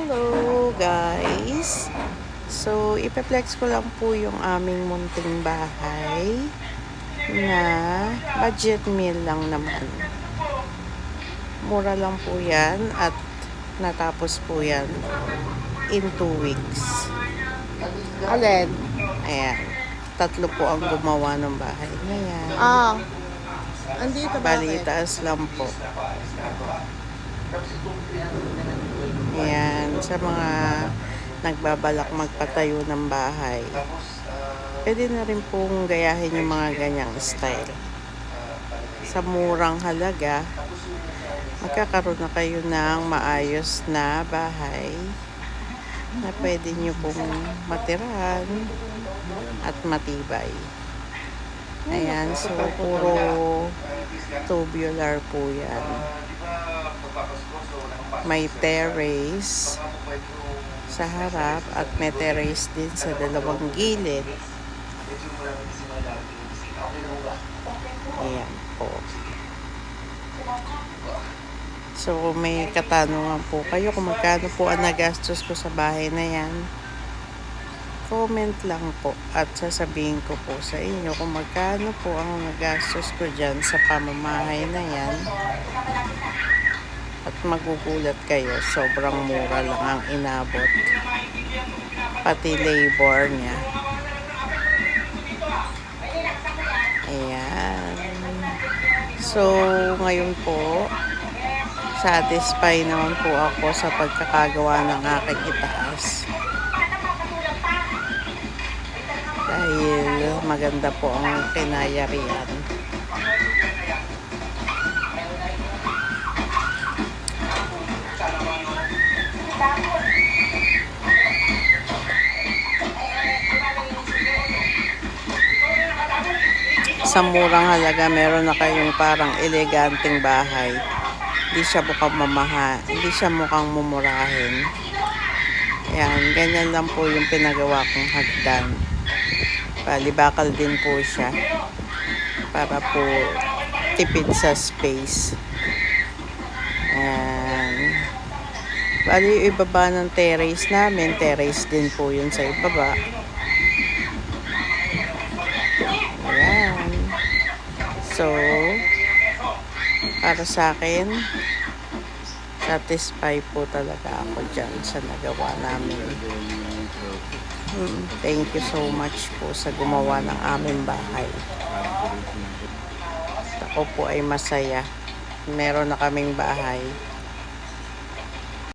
Hello guys! So, ipeplex ko lang po yung aming munting bahay na budget meal lang naman. Mura lang po yan at natapos po yan in 2 weeks. Alin? Ayan. 3 po ang gumawa ng bahay na yan. Andito Bali, bakit? taas lang po. Ayan, sa mga nagbabalak magpatayo ng bahay, pwede na rin pong gayahin yung mga ganyang style. Sa murang halaga, magkakaroon na kayo ng maayos na bahay na pwede nyo pong matirahan at matibay. Ayan, so puro tubular po yan. May terrace sa harap at may terrace din sa dalawang gilid. Ayan po. So may katanungan po kayo kung magkano po ang nagastos ko sa bahay na yan. Comment lang po at sasabihin ko po sa inyo kung magkano po ang nagastos ko dyan sa pamamahay na yan. At magugulat kayo, sobrang mura lang ang inabot. Pati labor niya. Ayan. So, ngayon po, satisfied naman po ako sa pagkakagawa ng aking itaas. Dahil maganda po ang kinayarian. Sa murang halaga, meron na kayong parang eleganteng bahay. Hindi siya mukhang mumurahin. Ayan, ganyan lang po yung pinagawa kong hagdan. Palibakal din po siya para po tipid sa space. Ayan. Bali, yung ibaba ng terrace namin, terrace din po yun sa ibaba. Ayan. So, para sa akin, satisfied po talaga ako dyan sa nagawa namin. Thank you so much po sa gumawa ng aming bahay. Ako po ay masaya. Meron na kaming bahay.